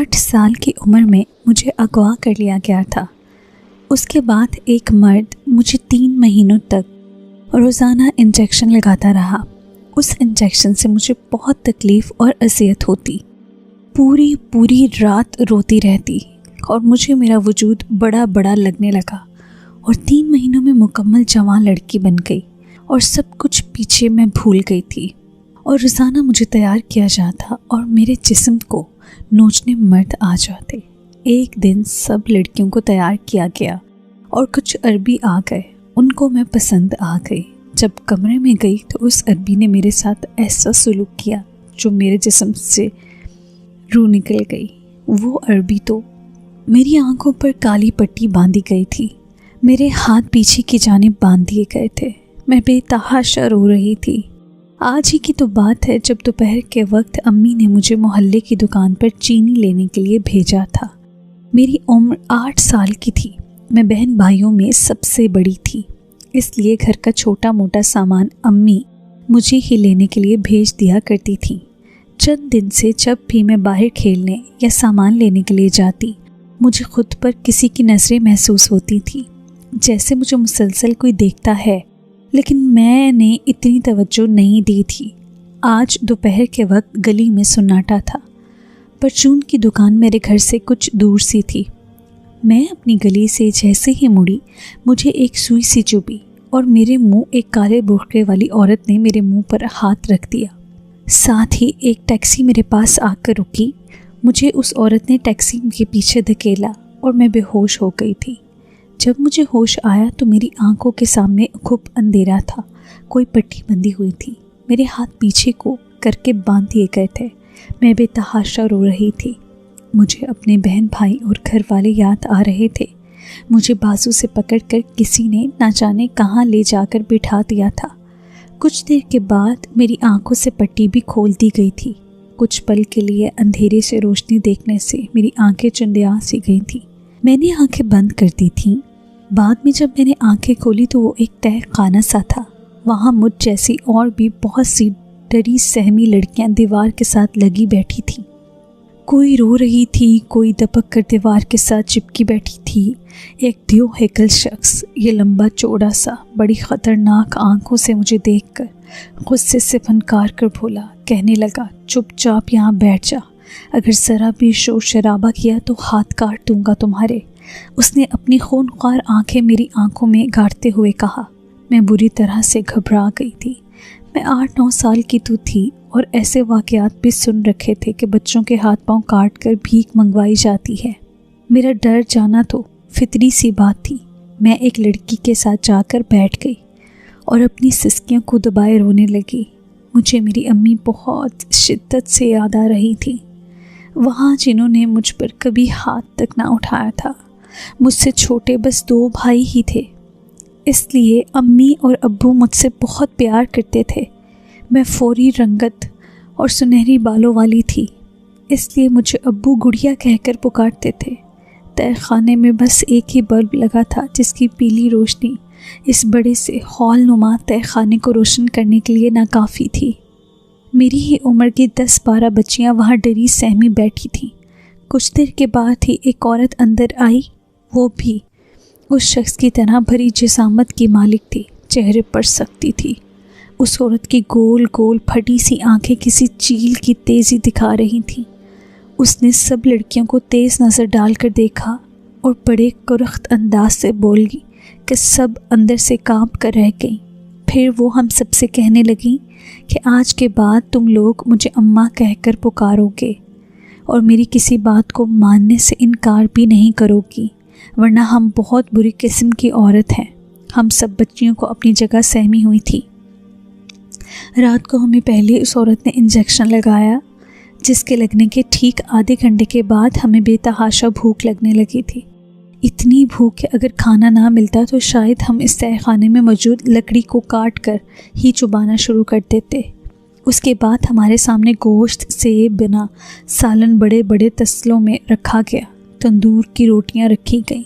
8 سال کی عمر میں مجھے اغوا کر لیا گیا تھا۔ اس کے بعد ایک مرد مجھے 3 مہینوں تک روزانہ انجیکشن لگاتا رہا۔ اس انجیکشن سے مجھے بہت تکلیف اور اذیت ہوتی، پوری رات روتی رہتی اور مجھے میرا وجود بڑا لگنے لگا اور 3 مہینوں میں مکمل جوان لڑکی بن گئی اور سب کچھ پیچھے میں بھول گئی تھی۔ اور روزانہ مجھے تیار کیا جاتا اور میرے جسم کو نوچنے مرد آ جاتے۔ ایک دن سب لڑکیوں کو تیار کیا گیا اور کچھ عربی آ گئے، ان کو میں پسند آ گئی۔ جب کمرے میں گئی تو اس عربی نے میرے ساتھ ایسا سلوک کیا جو میرے جسم سے روح نکل گئی۔ وہ عربی تو میری آنکھوں پر کالی پٹی باندھی گئی تھی، میرے ہاتھ پیچھے کی جانب باندھ دیے گئے تھے، میں بے تحاشا رو رہی تھی۔ آج ہی کی تو بات ہے جب دوپہر کے وقت امی نے مجھے محلے کی دکان پر چینی لینے کے لیے بھیجا تھا۔ میری عمر 8 سال کی تھی، میں بہن بھائیوں میں سب سے بڑی تھی، اس لیے گھر کا چھوٹا موٹا سامان امی مجھے ہی لینے کے لیے بھیج دیا کرتی تھیں۔ چند دن سے جب بھی میں باہر کھیلنے یا سامان لینے کے لیے جاتی، مجھے خود پر کسی کی نظریں محسوس ہوتی تھی، جیسے مجھے مسلسل کوئی دیکھتا ہے، لیکن میں نے اتنی توجہ نہیں دی تھی۔ آج دوپہر کے وقت گلی میں سناٹا تھا۔ پرچون کی دکان میرے گھر سے کچھ دور سی تھی۔ میں اپنی گلی سے جیسے ہی مڑی، مجھے ایک سوئی سی چبھی اور میرے منہ ایک کالے برقعے والی عورت نے میرے منہ پر ہاتھ رکھ دیا۔ ساتھ ہی ایک ٹیکسی میرے پاس آ کر رکی۔ مجھے اس عورت نے ٹیکسی کے پیچھے دھکیلا اور میں بے ہوش ہو گئی تھی۔ جب مجھے ہوش آیا تو میری آنکھوں کے سامنے خوب اندھیرا تھا، کوئی پٹی بندھی ہوئی تھی، میرے ہاتھ پیچھے کو کر کے باندھ دیے گئے تھے، میں بے تحاشا رو رہی تھی۔ مجھے اپنے بہن بھائی اور گھر والے یاد آ رہے تھے۔ مجھے بازو سے پکڑ کر کسی نے نہ جانے کہاں لے جا کر بٹھا دیا تھا۔ کچھ دیر کے بعد میری آنکھوں سے پٹی بھی کھول دی گئی تھی۔ کچھ پل کے لیے اندھیرے سے روشنی دیکھنے سے میری آنکھیں چندیاں سی گئی تھیں، میں نے آنکھیں بند کر دی تھیں۔ بعد میں جب میں نے آنکھیں کھولی تو وہ ایک تہہ خانہ سا تھا۔ وہاں مجھ جیسی اور بھی بہت سی ڈری سہمی لڑکیاں دیوار کے ساتھ لگی بیٹھی تھیں، کوئی رو رہی تھی، کوئی دبک کر دیوار کے ساتھ چپکی بیٹھی تھی۔ ایک دیو ہیکل شخص، یہ لمبا چوڑا سا، بڑی خطرناک آنکھوں سے مجھے دیکھ کر غصے سے پھنکار کر بولا، کہنے لگا، چپ چاپ یہاں بیٹھ جا، اگر ذرا بھی شور شرابہ کیا تو ہاتھ کاٹ دوں گا تمہارے۔ اس نے اپنی خونخوار آنکھیں میری آنکھوں میں گاڑتے ہوئے کہا۔ میں بری طرح سے گھبرا گئی تھی۔ میں 8-9 سال کی تو تھی اور ایسے واقعات بھی سن رکھے تھے کہ بچوں کے ہاتھ پاؤں کاٹ کر بھیک منگوائی جاتی ہے۔ میرا ڈر جانا تو فطری سی بات تھی۔ میں ایک لڑکی کے ساتھ جا کر بیٹھ گئی اور اپنی سسکیوں کو دبائے رونے لگی۔ مجھے میری امی بہت شدت سے یاد آ رہی تھی، وہاں جنہوں نے مجھ پر کبھی ہاتھ تک نہ اٹھایا تھا۔ مجھ سے چھوٹے بس 2 بھائی ہی تھے، اس لیے امی اور ابو مجھ سے بہت پیار کرتے تھے۔ میں فوری رنگت اور سنہری بالوں والی تھی، اس لیے مجھے ابو گڑیا کہہ کر پکارتے تھے۔ تہہ خانے میں بس ایک ہی بلب لگا تھا جس کی پیلی روشنی اس بڑے سے ہال نما تہہ خانے کو روشن کرنے کے لیے ناکافی تھی۔ میری ہی عمر کی 10-12 بچیاں وہاں ڈری سہمی بیٹھی تھیں۔ کچھ دیر کے بعد ہی ایک عورت اندر آئی، وہ بھی اس شخص کی طرح بھری جسامت کی مالک تھی، چہرے پر سختی تھی۔ اس عورت کی گول گول پھٹی سی آنکھیں کسی چیل کی تیزی دکھا رہی تھیں۔ اس نے سب لڑکیوں کو تیز نظر ڈال کر دیکھا اور بڑے کرخت انداز سے بولی کہ سب اندر سے کانپ کر رہ گئیں۔ پھر وہ ہم سب سے کہنے لگیں کہ آج کے بعد تم لوگ مجھے اماں کہہ کر پکارو گے اور میری کسی بات کو ماننے سے انکار بھی نہیں کرو گی، ورنہ ہم بہت بری قسم کی عورت ہیں۔ ہم سب بچیوں کو اپنی جگہ سہمی ہوئی تھی۔ رات کو ہمیں پہلے اس عورت نے انجیکشن لگایا، جس کے لگنے کے ٹھیک آدھے گھنٹے کے بعد ہمیں بے تحاشا بھوک لگنے لگی تھی۔ اتنی بھوک کہ اگر کھانا نہ ملتا تو شاید ہم اس تہہ خانے میں موجود لکڑی کو کاٹ کر ہی چبانا شروع کر دیتے۔ اس کے بعد ہمارے سامنے گوشت سے بنا سالن بڑے بڑے تسلوں میں رکھا گیا، تندور کی روٹیاں رکھی گئیں۔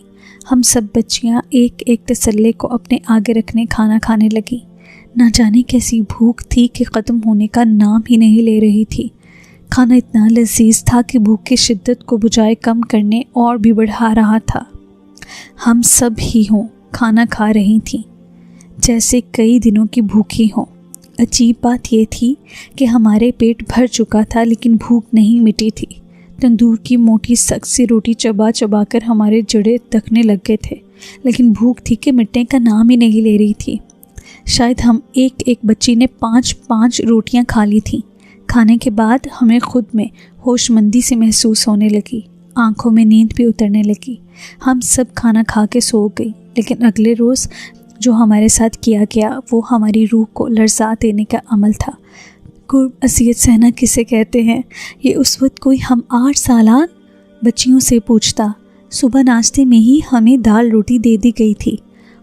ہم سب بچیاں ایک ایک تسلے کو اپنے آگے رکھنے کھانا کھانے لگیں۔ نہ جانے کیسی بھوک تھی کہ ختم ہونے کا نام ہی نہیں لے رہی تھی۔ کھانا اتنا لذیذ تھا کہ بھوک کی شدت کو بجائے کم کرنے اور بھی بڑھا رہا تھا۔ ہم سب ہی کھانا کھا رہی تھیں جیسے کئی دنوں کی بھوکی ہوں۔ عجیب بات یہ تھی کہ ہمارے پیٹ بھر چکا تھا لیکن بھوک نہیں مٹی تھی۔ تندور کی موٹی سخت سی روٹی چبا چبا کر ہمارے جڑے دکھنے لگ گئے تھے، لیکن بھوک تھی کہ مٹنے کا نام ہی نہیں لے رہی تھی۔ شاید ہم ایک بچی نے 5 روٹیاں کھا لی تھیں۔ کھانے کے بعد ہمیں خود میں ہوش مندی سے محسوس ہونے لگی، آنکھوں میں نیند بھی اترنے لگی۔ ہم سب کھانا کھا کے سو گئی، لیکن اگلے روز جو ہمارے ساتھ کیا گیا وہ ہماری روح کو لرزا دینے کا عمل تھا۔ قرب اذیت سہنا کسے کہتے ہیں؟ یہ اس وقت کوئی ہم 8 سالان بچیوں سے پوچھتا۔ صبح ناشتے میں ہی ہمیں دال روٹی دے دی گئی تھی۔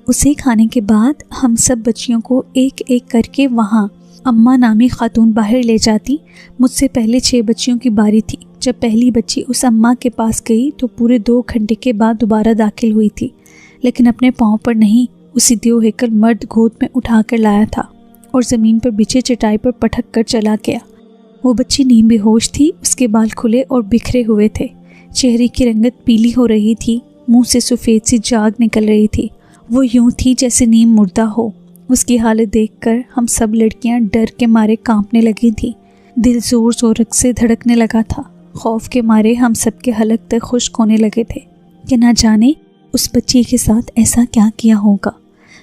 اسے کھانے کے بعد ہم سب بچیوں کو ایک ایک کر کے وہاں اماں نامی خاتون باہر لے جاتی۔ مجھ سے پہلے 6 بچیوں کی باری تھی۔ جب پہلی بچی اس اماں کے پاس گئی تو پورے 2 گھنٹے کے بعد دوبارہ داخل ہوئی تھی، لیکن اپنے پاؤں پر نہیں، اسی دیو ہیکل مرد گود میں اٹھا کر لایا تھا اور زمین پر بچھے چٹائی پر پٹک کر چلا گیا۔ وہ بچی نیم بے ہوش تھی، اس کے بال کھلے اور بکھرے ہوئے تھے، چہرے کی رنگت پیلی ہو رہی تھی، منہ سے سفید سی جاگ نکل رہی تھی۔ وہ یوں تھی جیسے نیم مردہ ہو۔ اس کی حالت دیکھ کر ہم سب لڑکیاں ڈر کے مارے کانپنے لگی تھیں۔ دل زور زور سے دھڑکنے لگا تھا۔ خوف کے مارے ہم سب کے حلق تک خشک ہونے لگے تھے کہ نہ جانے اس بچی کے ساتھ ایسا کیا کیا ہوگا۔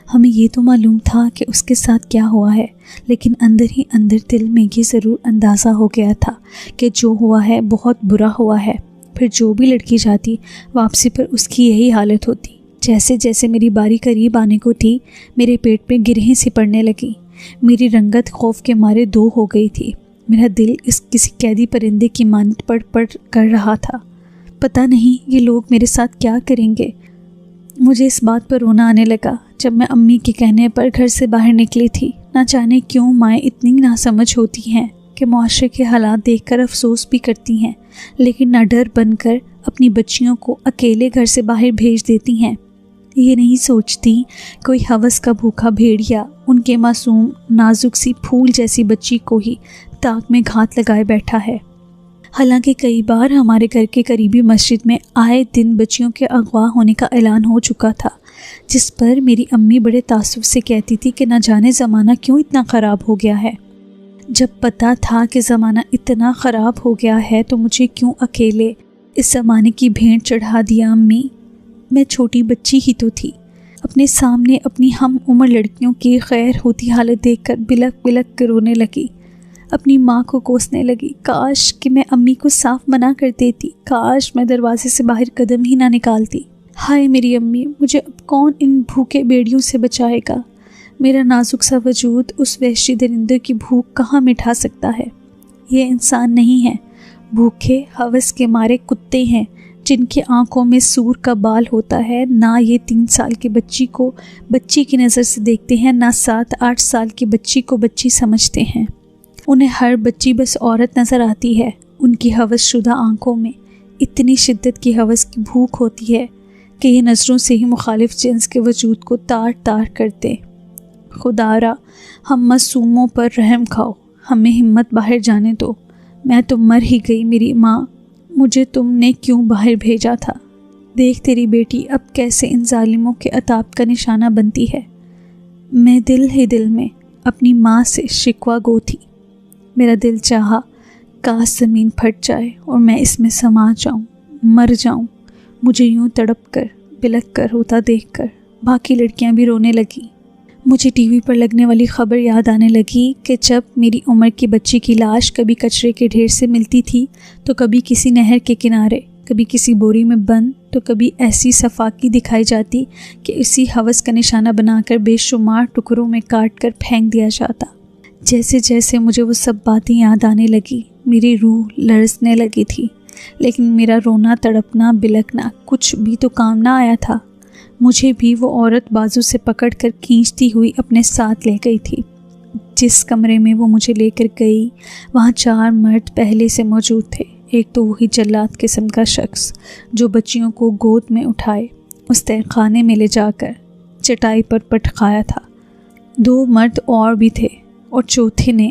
ہمیں یہ تو معلوم تھا کہ اس کے ساتھ کیا ہوا ہے، لیکن اندر ہی اندر دل میں یہ ضرور اندازہ ہو گیا تھا کہ جو ہوا ہے بہت برا ہوا ہے۔ پھر جو بھی لڑکی جاتی واپسی پر اس کی یہی حالت ہوتی۔ جیسے جیسے میری باری قریب آنے کو تھی میرے پیٹ پہ گرہیں سی پڑنے لگیں، میری رنگت خوف کے مارے 2 ہو گئی تھی۔ میرا دل اس کسی قیدی پرندے کی مانند پڑ پڑ کر رہا تھا۔ پتہ نہیں یہ لوگ میرے ساتھ کیا کریں گے۔ مجھے اس بات پر رونا آنے لگا جب میں امی کے کہنے پر گھر سے باہر نکلی تھی۔ نہ جانے کیوں مائیں اتنی ناسمجھ ہوتی ہیں کہ معاشرے کے حالات دیکھ کر افسوس بھی کرتی ہیں، لیکن نہ ڈر بن کر اپنی بچیوں کو اکیلے گھر سے باہر بھیج دیتی ہیں۔ یہ نہیں سوچتی کوئی ہوس کا بھوکا بھیڑیا ان کے معصوم نازک سی پھول جیسی بچی کو ہی تاک میں گھات لگائے بیٹھا ہے۔ حالانکہ کئی بار ہمارے گھر کے قریبی مسجد میں آئے دن بچیوں کے اغوا ہونے کا اعلان ہو چکا تھا، جس پر میری امی بڑے تعصب سے کہتی تھی کہ نہ جانے زمانہ کیوں اتنا خراب ہو گیا ہے۔ جب پتہ تھا کہ زمانہ اتنا خراب ہو گیا ہے تو مجھے کیوں اکیلے اس زمانے کی بھینٹ چڑھا دیا امی؟ میں چھوٹی بچی ہی تو تھی۔ اپنے سامنے اپنی ہم عمر لڑکیوں کی غیر ہوتی حالت دیکھ کر بلک بلک کر رونے لگی، اپنی ماں کو کوسنے لگی۔ کاش کہ میں امی کو صاف منع کر دیتی، کاش میں دروازے سے باہر قدم ہی نہ نکالتی۔ ہائے میری امی، مجھے اب کون ان بھوکے بیڑیوں سے بچائے گا؟ میرا نازک سا وجود اس وحشی درندے کی بھوک کہاں مٹھا سکتا ہے؟ یہ انسان نہیں ہے، بھوکے ہوس کے مارے کتے ہیں جن کی آنکھوں میں سور کا بال ہوتا ہے۔ نہ یہ 3 سال کی بچی کو بچی کی نظر سے دیکھتے ہیں، نہ 7-8 سال کی بچی کو بچی سمجھتے ہیں۔ انہیں ہر بچی بس عورت نظر آتی ہے۔ ان کی ہوس شدہ آنکھوں میں اتنی شدت کی ہوس کی بھوک ہوتی ہے کہ یہ نظروں سے ہی مخالف جنس کے وجود کو تار تار کرتے۔ خدا را ہم معصوموں پر رحم کھاؤ، ہمیں ہمت باہر جانے دو۔ میں تو مر ہی گئی میری ماں، مجھے تم نے کیوں باہر بھیجا تھا؟ دیکھ تیری بیٹی اب کیسے ان ظالموں کے عتاب کا نشانہ بنتی ہے۔ میں دل ہی دل میں اپنی ماں سے شکوہ گو تھی۔ میرا دل چاہا کاش زمین پھٹ جائے اور میں اس میں سما جاؤں، مر جاؤں۔ مجھے یوں تڑپ کر بلک کر روتا دیکھ کر باقی لڑکیاں بھی رونے لگیں۔ مجھے ٹی وی پر لگنے والی خبر یاد آنے لگی کہ جب میری عمر کی بچی کی لاش کبھی کچرے کے ڈھیر سے ملتی تھی تو کبھی کسی نہر کے کنارے، کبھی کسی بوری میں بند، تو کبھی ایسی صفاقی دکھائی جاتی کہ اسی ہوس کا نشانہ بنا کر بے شمار ٹکڑوں میں کاٹ کر پھینک دیا جاتا۔ جیسے جیسے مجھے وہ سب باتیں یاد آنے لگی میری روح لرزنے لگی تھی، لیکن میرا رونا تڑپنا بلکنا کچھ بھی تو کام نہ آیا تھا۔ مجھے بھی وہ عورت بازو سے پکڑ کر کھینچتی ہوئی اپنے ساتھ لے گئی تھی۔ جس کمرے میں وہ مجھے لے کر گئی وہاں 4 مرد پہلے سے موجود تھے۔ ایک تو وہی جلاد قسم کا شخص جو بچیوں کو گود میں اٹھائے اس تہہ خانے میں لے جا کر چٹائی پر پٹخایا تھا۔ 2 مرد اور بھی تھے اور چوتھے نے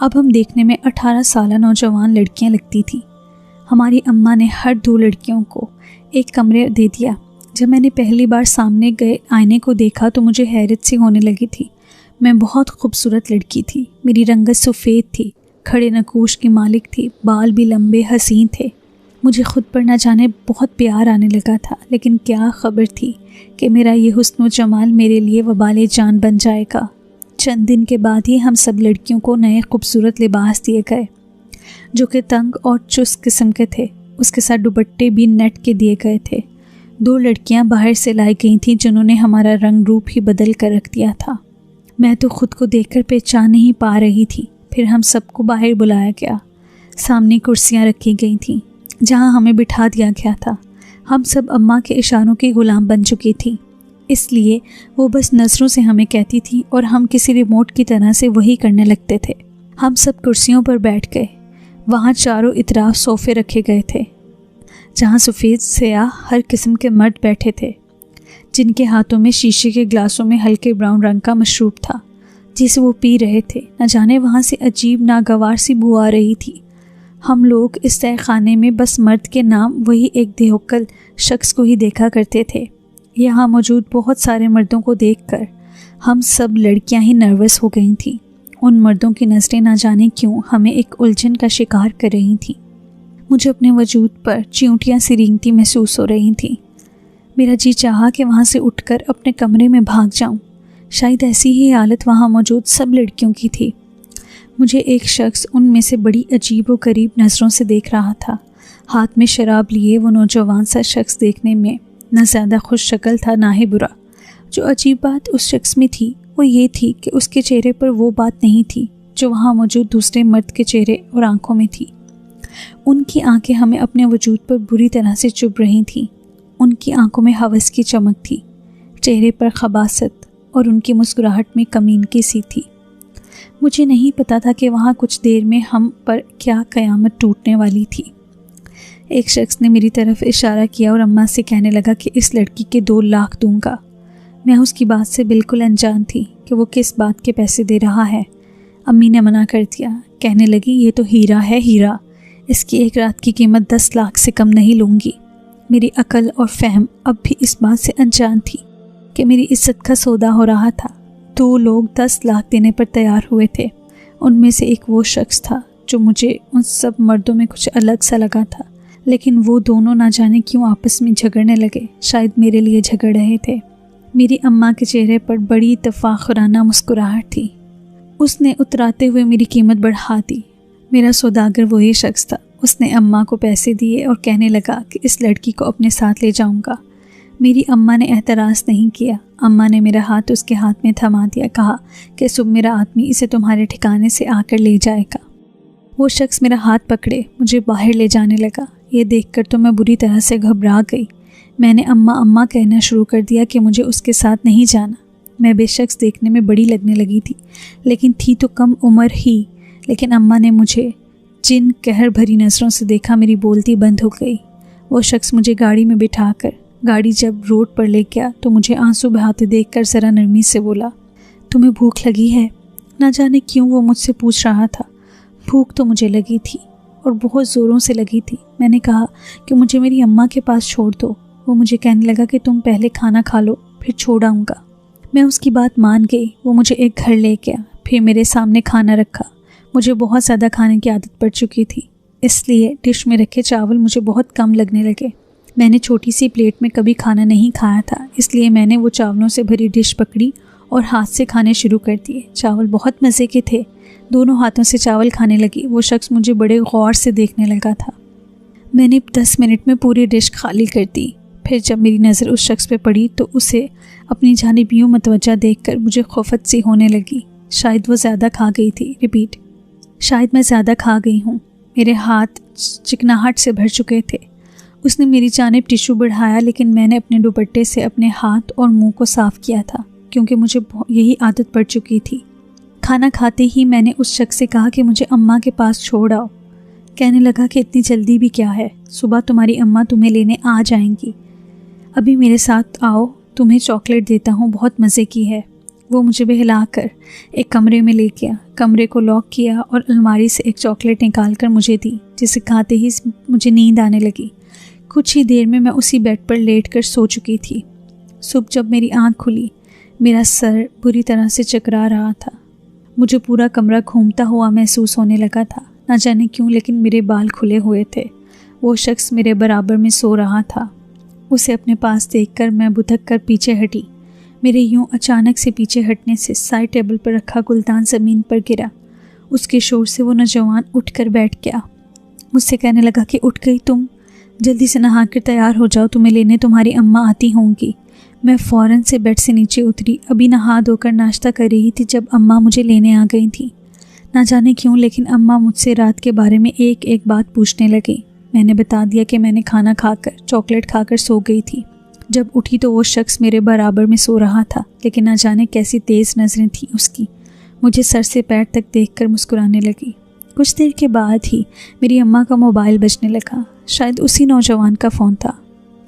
اب ہم دیکھنے میں 18 سالہ نوجوان لڑکیاں لگتی تھیں۔ ہماری اماں نے ہر 2 لڑکیوں کو ایک کمرے دے دیا۔ جب میں نے پہلی بار سامنے گئے آئینے کو دیکھا تو مجھے حیرت سی ہونے لگی تھی۔ میں بہت خوبصورت لڑکی تھی، میری رنگت سفید تھی، کھڑے نکوش کی مالک تھی، بال بھی لمبے حسین تھے۔ مجھے خود پر نہ جانے بہت پیار آنے لگا تھا، لیکن کیا خبر تھی کہ میرا یہ حسن و جمال میرے لیے وبال جان بن جائے گا۔ چند دن کے بعد ہی ہم سب لڑکیوں کو نئے خوبصورت لباس دیے گئے جو کہ تنگ اور چست قسم کے تھے۔ اس کے ساتھ دوپٹے بھی نیٹ کے دیے گئے تھے۔ 2 لڑکیاں باہر سے لائی گئی تھیں جنہوں نے ہمارا رنگ روپ ہی بدل کر رکھ دیا تھا۔ میں تو خود کو دیکھ کر پہچان نہیں پا رہی تھی۔ پھر ہم سب کو باہر بلایا گیا۔ سامنے کرسیاں رکھی گئی تھیں جہاں ہمیں بٹھا دیا گیا تھا۔ ہم سب اماں کے اشاروں کی غلام بن چکی تھی، اس لیے وہ بس نظروں سے ہمیں کہتی تھی اور ہم کسی ریموٹ کی طرح سے وہی کرنے لگتے تھے۔ ہم سب کرسیوں پر بیٹھ گئے۔ وہاں چاروں اطراف صوفے رکھے گئے تھے جہاں سفید سیاہ ہر قسم کے مرد بیٹھے تھے جن کے ہاتھوں میں شیشے کے گلاسوں میں ہلکے براؤن رنگ کا مشروب تھا جسے وہ پی رہے تھے۔ نہ جانے وہاں سے عجیب ناگوار سی بو آ رہی تھی۔ ہم لوگ اس تہہ خانے میں بس مرد کے نام وہی ایک دیوکل شخص کو ہی دیکھا کرتے تھے۔ یہاں موجود بہت سارے مردوں کو دیکھ کر ہم سب لڑکیاں ہی نروس ہو گئی تھیں۔ ان مردوں کی نظریں نہ جانے کیوں ہمیں ایک الجھن کا شکار کر رہی تھیں۔ مجھے اپنے وجود پر چیونٹیاں سی رینگتی محسوس ہو رہی تھیں۔ میرا جی چاہا کہ وہاں سے اٹھ کر اپنے کمرے میں بھاگ جاؤں۔ شاید ایسی ہی حالت وہاں موجود سب لڑکیوں کی تھی۔ مجھے ایک شخص ان میں سے بڑی عجیب و غریب نظروں سے دیکھ رہا تھا۔ ہاتھ میں شراب لیے وہ نوجوان سا شخص دیکھنے میں نہ زیادہ خوش شکل تھا نہ ہی برا۔ جو عجیب بات اس شخص میں تھی وہ یہ تھی کہ اس کے چہرے پر وہ بات نہیں تھی جو وہاں موجود دوسرے مرد کے چہرے اور آنکھوں میں تھی۔ ان کی آنکھیں ہمیں اپنے وجود پر بری طرح سے چبھ رہی تھیں۔ ان کی آنکھوں میں ہوس کی چمک تھی، چہرے پر خباثت اور ان کی مسکراہٹ میں کمینگی سی تھی۔ مجھے نہیں پتا تھا کہ وہاں کچھ دیر میں ہم پر کیا قیامت ٹوٹنے والی تھی۔ ایک شخص نے میری طرف اشارہ کیا اور اماں سے کہنے لگا کہ اس لڑکی کے 2 لاکھ دوں گا۔ میں اس کی بات سے بالکل انجان تھی کہ وہ کس بات کے پیسے دے رہا ہے۔ امی نے منع کر دیا، کہنے لگی یہ تو ہیرا ہے، ہیرا، اس کی ایک رات کی قیمت 10 لاکھ سے کم نہیں لوں گی۔ میری عقل اور فہم اب بھی اس بات سے انجان تھی کہ میری عزت کا سودا ہو رہا تھا۔ 2 لوگ 10 لاکھ دینے پر تیار ہوئے تھے۔ ان میں سے ایک وہ شخص تھا جو مجھے ان سب مردوں میں کچھ الگ سا لگا تھا، لیکن وہ دونوں نہ جانے کیوں آپس میں جھگڑنے لگے، شاید میرے لیے جھگڑ رہے تھے۔ میری اماں کے چہرے پر بڑی تفاخرانہ مسکراہٹ تھی۔ اس نے اتراتے ہوئے میری قیمت بڑھا دی۔ میرا سوداگر وہی شخص تھا۔ اس نے اماں کو پیسے دیے اور کہنے لگا کہ اس لڑکی کو اپنے ساتھ لے جاؤں گا۔ میری اماں نے اعتراض نہیں کیا۔ اماں نے میرا ہاتھ اس کے ہاتھ میں تھما دیا، کہا کہ صبح میرا آدمی اسے تمہارے ٹھکانے سے آ کر لے جائے گا۔ وہ شخص میرا ہاتھ پکڑے مجھے باہر لے جانے لگا۔ یہ دیکھ کر تو میں بری طرح سے گھبرا گئی۔ میں نے اماں کہنا شروع کر دیا کہ مجھے اس کے ساتھ نہیں جانا۔ میں بے شخص دیکھنے میں بڑی لگنے لگی تھی، لیکن تھی تو کم عمر ہی۔ لیکن اماں نے مجھے جن قہر بھری نظروں سے دیکھا میری بولتی بند ہو گئی۔ وہ شخص مجھے گاڑی میں بٹھا کر گاڑی جب روڈ پر لے گیا تو مجھے آنسو بہاتے دیکھ کر ذرا نرمی سے بولا، تمہیں بھوک لگی ہے؟ نہ جانے کیوں وہ مجھ سے پوچھ رہا تھا۔ بھوک تو مجھے لگی تھی اور بہت زوروں سے لگی تھی۔ میں نے کہا کہ مجھے میری اماں کے پاس چھوڑ دو۔ وہ مجھے کہنے لگا کہ تم پہلے کھانا کھا لو پھر چھوڑ آؤں گا۔ میں اس کی بات مان گئی۔ وہ مجھے ایک گھر لے گیا، پھر میرے سامنے کھانا رکھا۔ مجھے بہت زیادہ کھانے کی عادت پڑ چکی تھی، اس لیے ڈش میں رکھے چاول مجھے بہت کم لگنے لگے۔ میں نے چھوٹی سی پلیٹ میں کبھی کھانا نہیں کھایا تھا، اس لیے میں نے وہ چاولوں سے بھری ڈش پکڑی اور ہاتھ سے کھانے شروع کر دیے۔ چاول بہت مزے کے تھے۔ دونوں ہاتھوں سے چاول کھانے لگی۔ وہ شخص مجھے بڑے غور سے دیکھنے لگا تھا۔ میں نے 10 منٹ میں پوری ڈش خالی کر دی۔ پھر جب میری نظر اس شخص پہ پڑی تو اسے اپنی جانب یوں متوجہ دیکھ کر مجھے خفت سی ہونے لگی۔ شاید وہ زیادہ کھا گئی تھی۔ شاید میں زیادہ کھا گئی ہوں۔ میرے ہاتھ چکناہٹ سے بھر چکے تھے۔ اس نے میری جانب ٹشو بڑھایا، لیکن میں نے اپنے دوپٹے سے اپنے ہاتھ اور منہ کو صاف کیا تھا کیونکہ مجھے یہی عادت پڑ چکی تھی۔ کھانا کھاتے ہی میں نے اس شخص سے کہا کہ مجھے اماں کے پاس چھوڑ آؤ۔ کہنے لگا کہ اتنی جلدی بھی کیا ہے، صبح تمہاری اماں تمہیں لینے آ جائیں گی۔ ابھی میرے ساتھ آؤ، تمہیں چاکلیٹ دیتا ہوں، بہت مزے کی ہے۔ وہ مجھے بہلا کر ایک کمرے میں لے گیا، کمرے کو لاک کیا اور الماری سے ایک چاکلیٹ نکال کر مجھے دی، جسے کھاتے ہی مجھے نیند آنے لگی۔ کچھ ہی دیر میں اسی بیڈ پر لیٹ کر سو چکی تھی۔ صبح جب میری آنکھ کھلی، میرا سر بری طرح سے چکرا رہا تھا۔ مجھے پورا کمرہ گھومتا ہوا محسوس ہونے لگا تھا، نہ جانے کیوں لیکن میرے بال کھلے ہوئے تھے۔ وہ شخص میرے برابر میں سو رہا تھا۔ اسے اپنے پاس دیکھ کر میں بھدک کر پیچھے ہٹی۔ میرے یوں اچانک سے پیچھے ہٹنے سے سائڈ ٹیبل پر رکھا گلدان زمین پر گرا۔ اس کے شور سے وہ نوجوان اٹھ کر بیٹھ گیا۔ مجھ سے کہنے لگا کہ اٹھ گئی تم، جلدی سے نہا کر تیار ہو جاؤ، تمہیں لینے تمہاری اماں آتی ہوں گی۔ میں فوراً سے بیڈ سے نیچے اتری، ابھی نہا دھو کر ناشتہ کر رہی تھی جب اماں مجھے لینے آ گئی تھیں۔ نہ جانے کیوں لیکن اماں مجھ سے رات کے بارے میں ایک ایک بات پوچھنے لگی۔ میں نے بتا دیا کہ میں نے کھانا کھا کر چاکلیٹ کھا کر سو گئی تھی۔ جب اٹھی تو وہ شخص میرے برابر میں سو رہا تھا، لیکن نہ جانے کیسی تیز نظریں تھیں اس کی۔ مجھے سر سے پیر تک دیکھ کر مسکرانے لگی۔ کچھ دیر کے بعد ہی میری اماں کا موبائل بجنے لگا، شاید اسی نوجوان کا فون تھا۔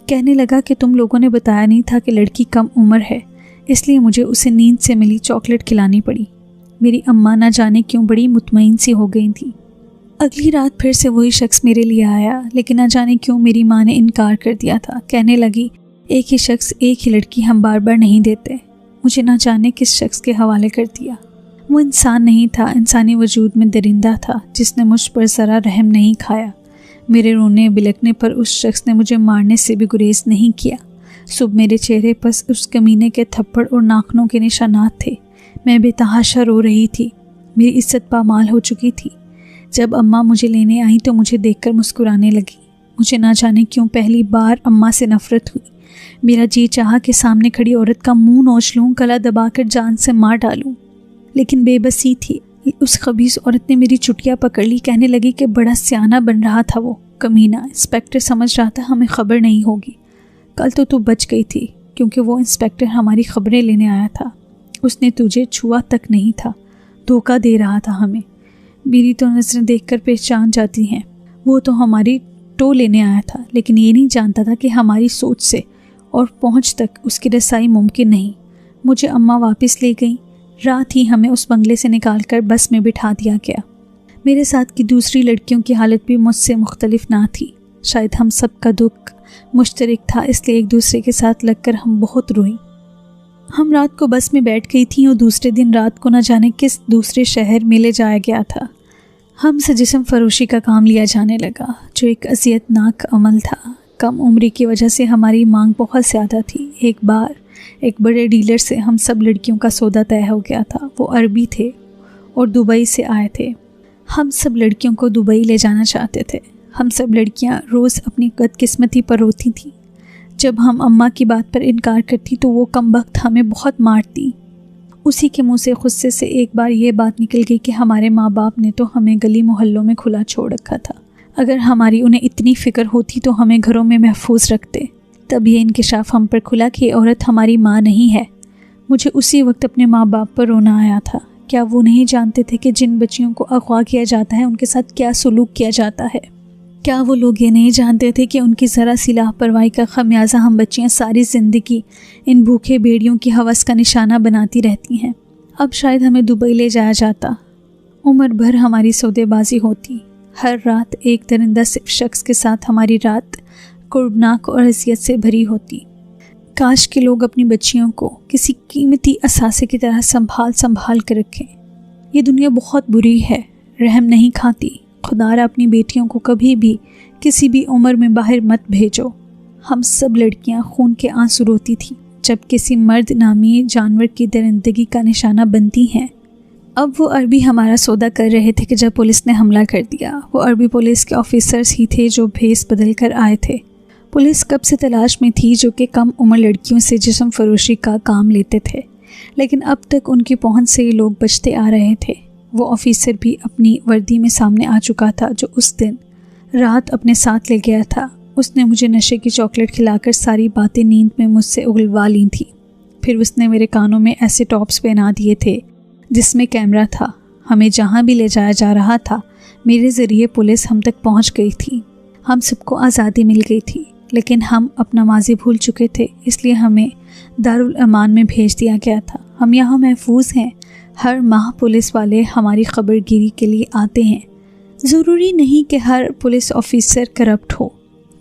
کہنے لگا کہ تم لوگوں نے بتایا نہیں تھا کہ لڑکی کم عمر ہے، اس لیے مجھے اسے نیند سے ملی چاکلیٹ کھلانی پڑی۔ میری اماں نہ جانے کیوں بڑی مطمئن سی ہو گئی تھیں۔ اگلی رات پھر سے وہی شخص میرے لیے آیا، لیکن نہ جانے کیوں میری ماں نے انکار کر دیا تھا۔ کہنے لگی ایک ہی شخص ایک ہی لڑکی ہم بار بار نہیں دیتے۔ مجھے نہ جانے کس شخص کے حوالے کر دیا۔ وہ انسان نہیں تھا، انسانی وجود میں درندہ تھا جس نے مجھ پر ذرا رحم نہیں کھایا۔ میرے رونے بلکنے پر اس شخص نے مجھے مارنے سے بھی گریز نہیں کیا۔ صبح میرے چہرے پر اس کمینے کے تھپڑ اور ناخنوں کے نشانات تھے۔ میں بے تحاشا رو رہی تھی، میری عزت پامال ہو چکی تھی۔ جب اماں مجھے لینے آئیں تو مجھے دیکھ کر مسکرانے لگی۔ مجھے نہ جانے کیوں پہلی بار اماں سے نفرت ہوئی۔ میرا جی چاہا کہ سامنے کھڑی عورت کا منہ نوچ لوں، گلا دبا کر جان سے مار ڈالوں، لیکن بے بسی تھی۔ اس خبیث عورت نے میری چٹیا پکڑ لی، کہنے لگی کہ بڑا سیانہ بن رہا تھا وہ کمینہ، انسپیکٹر سمجھ رہا تھا ہمیں خبر نہیں ہوگی۔ کل تو بچ گئی تھی کیونکہ وہ انسپیکٹر ہماری خبریں لینے آیا تھا۔ اس نے تجھے چھوا تک نہیں تھا، دھوکہ دے رہا تھا ہمیں۔ میری تو نظریں دیکھ کر پہچان جاتی ہیں، وہ تو ہماری ٹو لینے آیا تھا، لیکن یہ نہیں جانتا تھا کہ ہماری سوچ سے اور پہنچ تک اس کی رسائی ممکن نہیں۔ مجھے اماں واپس لے گئیں۔ رات ہی ہمیں اس بنگلے سے نکال کر بس میں بٹھا دیا گیا۔ میرے ساتھ کی دوسری لڑکیوں کی حالت بھی مجھ سے مختلف نہ تھی۔ شاید ہم سب کا دکھ مشترک تھا، اس لیے ایک دوسرے کے ساتھ لگ کر ہم بہت روئیں۔ ہم رات کو بس میں بیٹھ گئی تھیں اور دوسرے دن رات کو نہ جانے کس دوسرے شہر میں لے جایا گیا تھا۔ ہم سے جسم فروشی کا کام لیا جانے لگا، جو ایک اذیت ناک عمل تھا۔ کم عمری کی وجہ سے ہماری مانگ بہت زیادہ تھی۔ ایک بار ایک بڑے ڈیلر سے ہم سب لڑکیوں کا سودا طے ہو گیا تھا۔ وہ عربی تھے اور دبئی سے آئے تھے۔ ہم سب لڑکیوں کو دبئی لے جانا چاہتے تھے۔ ہم سب لڑکیاں روز اپنی بدقسمتی پر روتی تھیں۔ جب ہم اماں کی بات پر انکار کرتی تو وہ کمبخت ہمیں بہت مارتی۔ اسی کے منہ سے غصے سے ایک بار یہ بات نکل گئی کہ ہمارے ماں باپ نے تو ہمیں گلی محلوں میں کھلا چھوڑ رکھا تھا، اگر ہماری انہیں اتنی فکر ہوتی تو ہمیں گھروں میں محفوظ رکھتے۔ تب یہ انکشاف ہم پر کھلا کہ یہ عورت ہماری ماں نہیں ہے۔ مجھے اسی وقت اپنے ماں باپ پر رونا آیا تھا۔ کیا وہ نہیں جانتے تھے کہ جن بچیوں کو اغوا کیا جاتا ہے ان کے ساتھ کیا سلوک کیا جاتا ہے؟ کیا وہ لوگ یہ نہیں جانتے تھے کہ ان کی ذرا سی لاپرواہی کا خمیازہ ہم بچیاں ساری زندگی ان بھوکے بیڑیوں کی ہوس کا نشانہ بناتی رہتی ہیں؟ اب شاید ہمیں دبئی لے جایا جاتا، عمر بھر ہماری سودے بازی ہوتی، ہر رات ایک درندہ صرف شخص کے ساتھ ہماری رات قربناک اور اذیت سے بھری ہوتی۔ کاش کہ لوگ اپنی بچیوں کو کسی قیمتی اثاثے کی طرح سنبھال کر رکھیں۔ یہ دنیا بہت بری ہے، رحم نہیں کھاتی۔ خدا را اپنی بیٹیوں کو کبھی بھی کسی بھی عمر میں باہر مت بھیجو۔ ہم سب لڑکیاں خون کے آنسو روتی تھیں جب کسی مرد نامی جانور کی درندگی کا نشانہ بنتی ہیں۔ اب وہ عربی ہمارا سودا کر رہے تھے کہ جب پولیس نے حملہ کر دیا۔ وہ عربی پولیس کے آفیسرز ہی تھے جو بھیس بدل کر آئے تھے۔ پولیس کب سے تلاش میں تھی جو کہ کم عمر لڑکیوں سے جسم فروشی کا کام لیتے تھے، لیکن اب تک ان کی پہنچ سے یہ لوگ بچتے آ رہے تھے۔ وہ آفیسر بھی اپنی وردی میں سامنے آ چکا تھا جو اس دن رات اپنے ساتھ لے گیا تھا۔ اس نے مجھے نشے کی چاکلیٹ کھلا کر ساری باتیں نیند میں مجھ سے اگلوا لی تھیں۔ پھر اس نے میرے کانوں میں ایسے ٹاپس پہنا دیے تھے جس میں کیمرہ تھا۔ ہمیں جہاں بھی لے جایا جا رہا تھا میرے ذریعے پولیس ہم تک پہنچ گئی تھی۔ ہم سب کو آزادی مل گئی تھی، لیکن ہم اپنا ماضی بھول چکے تھے، اس لیے ہمیں دارالامان میں بھیج دیا گیا تھا۔ ہم یہاں محفوظ ہیں۔ ہر ماہ پولیس والے ہماری خبر گیری کے لیے آتے ہیں۔ ضروری نہیں کہ ہر پولیس آفیسر کرپٹ ہو۔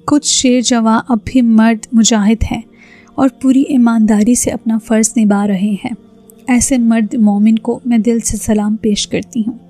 کچھ شیر جواں اب بھی مرد مجاہد ہیں اور پوری ایمانداری سے اپنا فرض نبھا رہے ہیں۔ ایسے مرد مومن کو میں دل سے سلام پیش کرتی ہوں۔